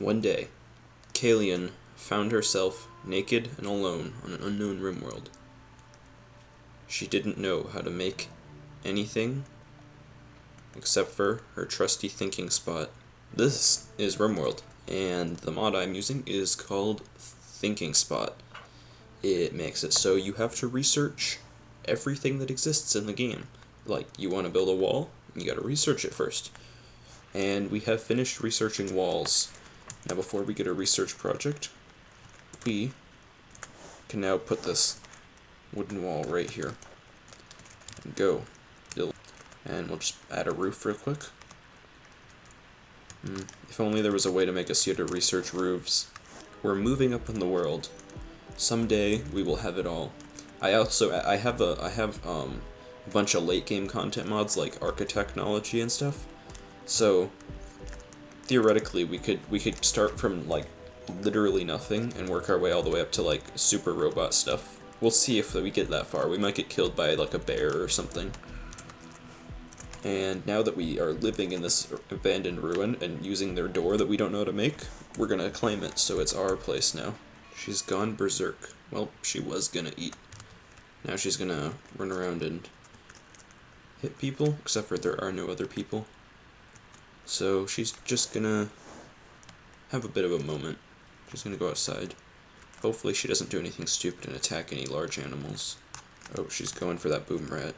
One day, Kalian found herself naked and alone on an unknown RimWorld. She didn't know how to make anything except for her trusty thinking spot. This is RimWorld, and the mod I'm using is called Thinking Spot. It makes it so you have to research everything that exists in the game. Like, you want to build a wall, you gotta research it first. And we have finished researching walls. Now before we get a research project, we can now put this wooden wall right here. And go build. And we'll just add a roof real quick. If only there was a way to make us here to research roofs. We're moving up in the world. Someday we will have it all. I have a bunch of late game content mods like architechnology and stuff. So theoretically we could start from like literally nothing and work our way all the way up to like super robot stuff. We'll see if we get that far. We might get killed by like a bear or something. And now that we are living in this abandoned ruin and using their door that we don't know how to make, we're gonna claim it, so it's our place now. She's gone berserk. Well, she was gonna eat. Now she's gonna run around and hit people, except for there are no other people. So she's just gonna have a bit of a moment. She's gonna go outside. Hopefully she doesn't do anything stupid and attack any large animals. Oh, she's going for that boom rat.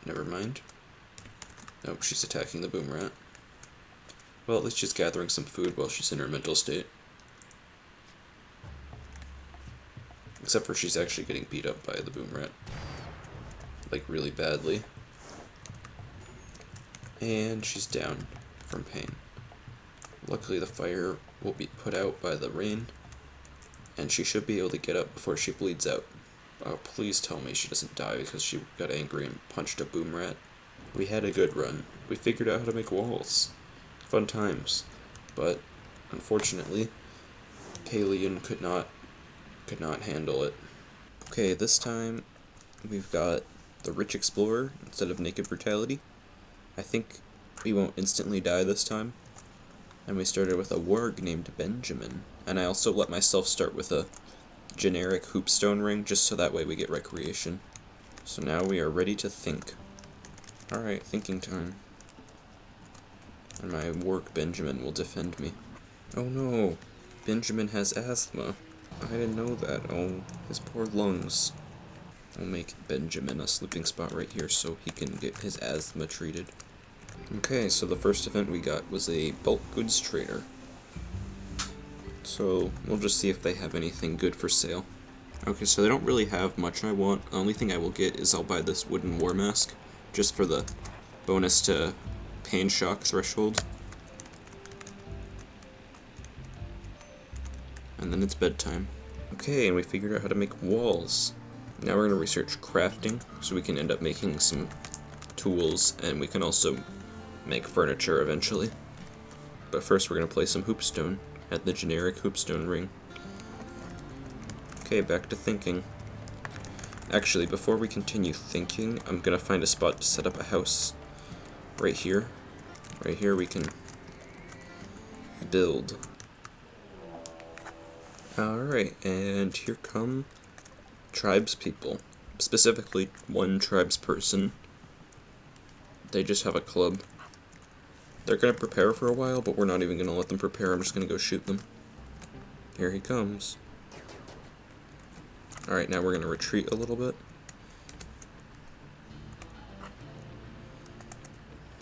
Never mind. Nope, she's attacking the boom rat. Well, at least she's gathering some food while she's in her mental state. Except for she's actually getting beat up by the boom rat. Like, really badly. And she's down from pain. Luckily the fire will be put out by the rain, and she should be able to get up before she bleeds out. Oh, please tell me she doesn't die because she got angry and punched a boom rat. We had a good run. We figured out how to make walls. Fun times. But, unfortunately, Kalian could not handle it. Okay, this time we've got the Rich Explorer instead of Naked Brutality. I think we won't instantly die this time. And we started with a warg named Benjamin. And I also let myself start with a generic hoopstone ring, just so that way we get recreation. So now we are ready to think. Alright, thinking time. And my warg Benjamin will defend me. Oh no, Benjamin has asthma. I didn't know that. Oh, his poor lungs. I'll make Benjamin a sleeping spot right here so he can get his asthma treated. Okay, so the first event we got was a bulk goods trader. So we'll just see if they have anything good for sale. Okay, so they don't really have much I want. The only thing I will get is I'll buy this wooden war mask, just for the bonus to pain shock threshold. And then it's bedtime. Okay, and we figured out how to make walls. Now we're going to research crafting, so we can end up making some tools, and we can also make furniture eventually. But first we're going to play some hoopstone at the generic hoopstone ring. Okay, back to thinking. Actually, before we continue thinking, I'm going to find a spot to set up a house. Right here. Right here we can build. Alright, and here come tribespeople. Specifically, one tribesperson. They just have a club. They're gonna prepare for a while, but we're not even gonna let them prepare. I'm just gonna go shoot them. Here he comes. Alright, now we're gonna retreat a little bit.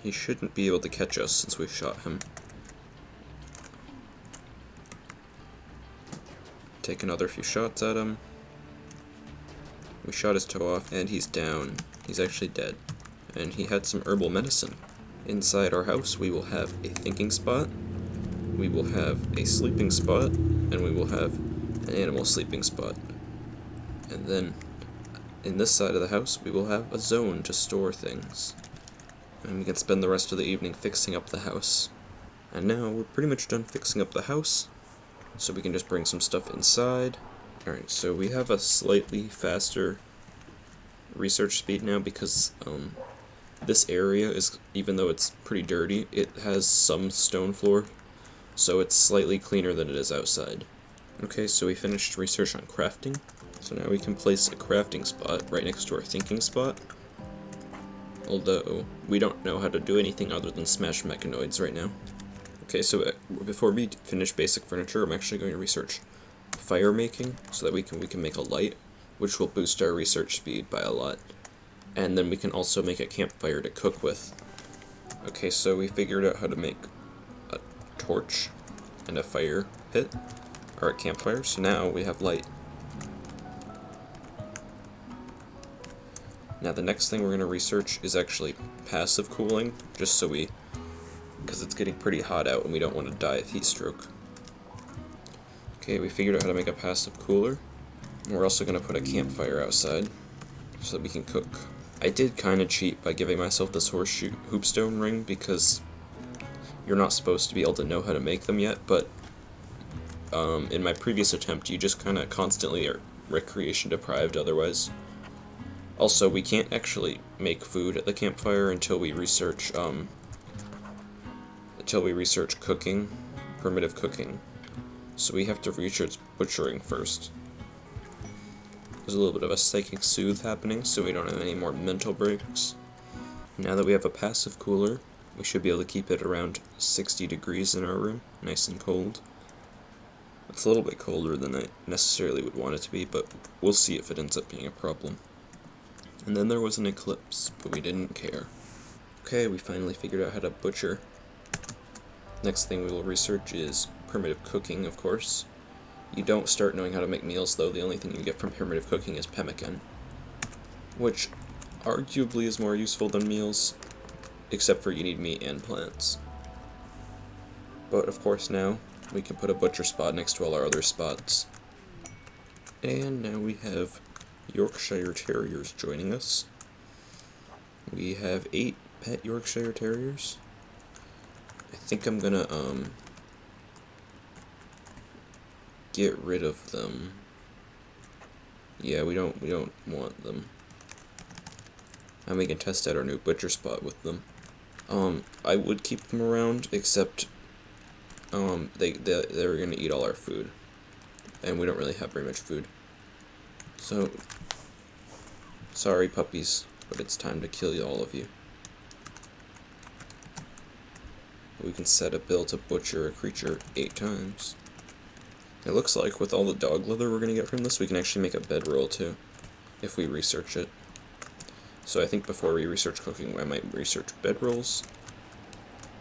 He shouldn't be able to catch us since we shot him. Take another few shots at him. We shot his toe off, and he's down. He's actually dead. And he had some herbal medicine. Inside our house, we will have a thinking spot, we will have a sleeping spot, and we will have an animal sleeping spot. And then, in this side of the house, we will have a zone to store things. And we can spend the rest of the evening fixing up the house. And now, we're pretty much done fixing up the house, so we can just bring some stuff inside. Alright, so we have a slightly faster research speed now because, this area is, even though it's pretty dirty, it has some stone floor, so it's slightly cleaner than it is outside. Okay, so we finished research on crafting, so now we can place a crafting spot right next to our thinking spot, although we don't know how to do anything other than smash mechanoids right now. Okay, so before we finish basic furniture, I'm actually going to research fire making, so that we can make a light, which will boost our research speed by a lot. And then we can also make a campfire to cook with. Okay, so we figured out how to make a torch and a fire pit, or a campfire, so now we have light. Now the next thing we're going to research is actually passive cooling, just so because it's getting pretty hot out and we don't want to die of heat stroke. Okay, we figured out how to make a passive cooler. And we're also going to put a campfire outside, so that we can cook. I did kind of cheat by giving myself this horseshoe hoopstone ring, because you're not supposed to be able to know how to make them yet, but in my previous attempt you just kind of constantly are recreation deprived otherwise. Also, we can't actually make food at the campfire until we research cooking, primitive cooking. So we have to research butchering first. There's a little bit of a psychic soothe happening, so we don't have any more mental breaks. Now that we have a passive cooler, we should be able to keep it around 60 degrees in our room, nice and cold. It's a little bit colder than I necessarily would want it to be, but we'll see if it ends up being a problem. And then there was an eclipse, but we didn't care. Okay, we finally figured out how to butcher. Next thing we will research is primitive cooking, of course. You don't start knowing how to make meals, though. The only thing you get from primitive cooking is pemmican, which arguably is more useful than meals, except for you need meat and plants. But of course now, we can put a butcher spot next to all our other spots. And now we have Yorkshire Terriers joining us. We have 8 pet Yorkshire Terriers. I think I'm gonna, get rid of them. Yeah, we don't want them. And we can test out our new butcher spot with them. I would keep them around, except they're gonna eat all our food, and we don't really have very much food. So sorry, puppies, but it's time to kill all of you. We can set a bill to butcher a creature 8 times. It looks like with all the dog leather we're going to get from this, we can actually make a bedroll too, if we research it. So I think before we research cooking, I might research bedrolls,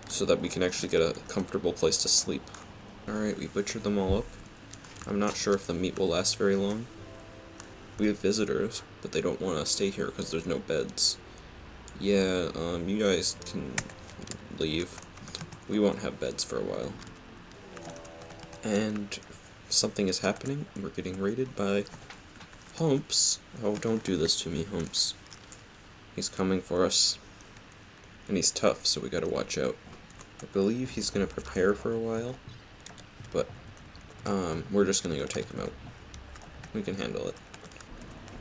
so that we can actually get a comfortable place to sleep. Alright, we butchered them all up. I'm not sure if the meat will last very long. We have visitors, but they don't want to stay here because there's no beds. Yeah, you guys can leave. We won't have beds for a while. And something is happening. We're getting raided by Humps. Oh, don't do this to me, Humps. He's coming for us. And he's tough, so we gotta watch out. I believe he's gonna prepare for a while, but we're just gonna go take him out. We can handle it.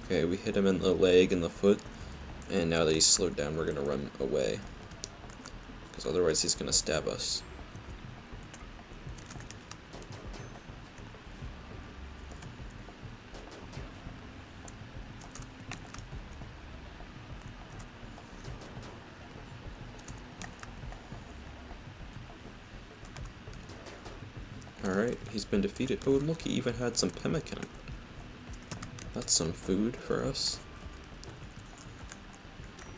Okay, we hit him in the leg and the foot, and now that he's slowed down, we're gonna run away, because otherwise he's gonna stab us. Alright, he's been defeated. Oh, look, he even had some pemmican. That's some food for us.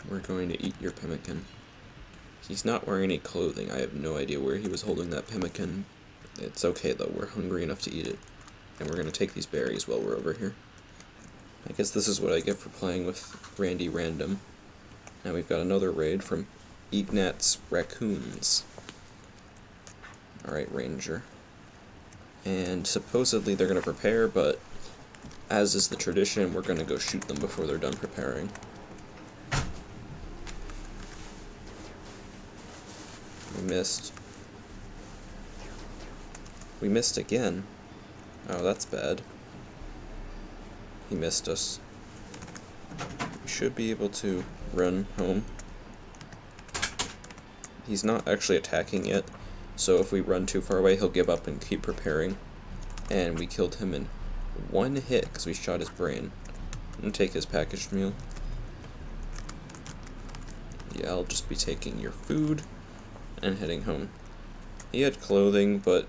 We're going to eat your pemmican. He's not wearing any clothing. I have no idea where he was holding that pemmican. It's okay, though. We're hungry enough to eat it. And we're going to take these berries while we're over here. I guess this is what I get for playing with Randy Random. Now we've got another raid from Ignat's Raccoons. Alright, Ranger. And supposedly they're going to prepare, but as is the tradition, we're going to go shoot them before they're done preparing. We missed. We missed again. Oh, that's bad. He missed us. We should be able to run home. he's not actually attacking yet, so if we run too far away, he'll give up and keep preparing. And we killed him in one hit because we shot his brain. I'm gonna take his packaged meal. Yeah, I'll just be taking your food and heading home. He had clothing, but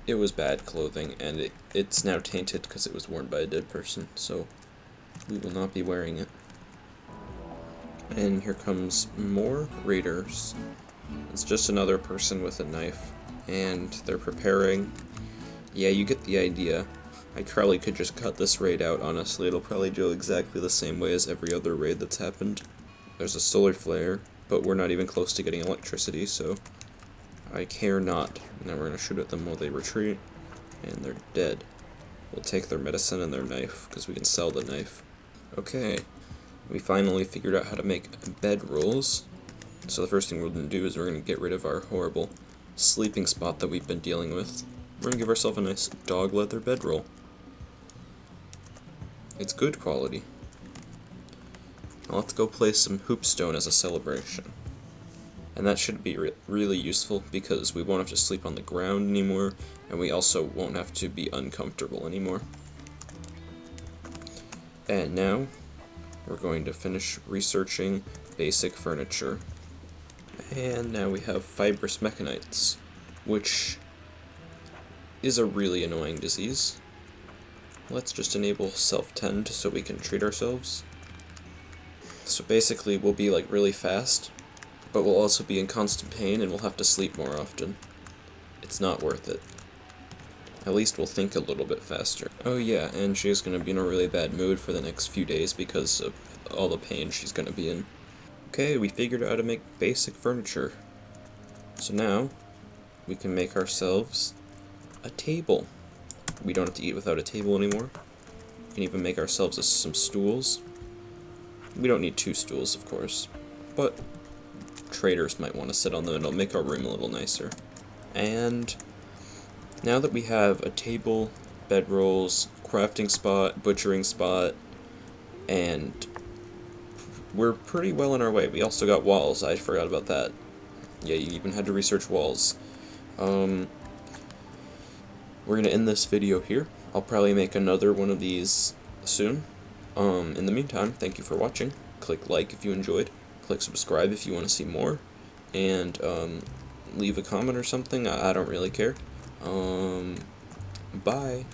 it was bad clothing, and it's now tainted because it was worn by a dead person, so we will not be wearing it. And here comes more raiders. It's just another person with a knife, and they're preparing. Yeah, you get the idea. I probably could just cut this raid out, honestly. It'll probably go exactly the same way as every other raid that's happened. There's a solar flare, but we're not even close to getting electricity, so I care not. Now we're going to shoot at them while they retreat, and they're dead. We'll take their medicine and their knife, because we can sell the knife. Okay, we finally figured out how to make bed rolls. So the first thing we're going to do is we're going to get rid of our horrible sleeping spot that we've been dealing with. We're going to give ourselves a nice dog leather bedroll. It's good quality. Now let's go play some hoopstone as a celebration. And that should be really useful because we won't have to sleep on the ground anymore, and we also won't have to be uncomfortable anymore. And now we're going to finish researching basic furniture. And now we have fibrous mechanites, which is a really annoying disease. Let's just enable self-tend so we can treat ourselves. So basically we'll be like really fast, but we'll also be in constant pain and we'll have to sleep more often. It's not worth it. At least we'll think a little bit faster. Oh yeah, and she's gonna be in a really bad mood for the next few days because of all the pain she's gonna be in. Okay, we figured out how to make basic furniture. So now, we can make ourselves a table. We don't have to eat without a table anymore. We can even make ourselves some stools. We don't need 2 stools, of course, but traders might want to sit on them and it'll make our room a little nicer. And now that we have a table, bedrolls, crafting spot, butchering spot, and we're pretty well on our way. We also got walls, I forgot about that. Yeah, you even had to research walls. We're gonna end this video here. I'll probably make another one of these soon. In the meantime, thank you for watching. Click like if you enjoyed. Click subscribe if you want to see more. And leave a comment or something. I don't really care. Bye.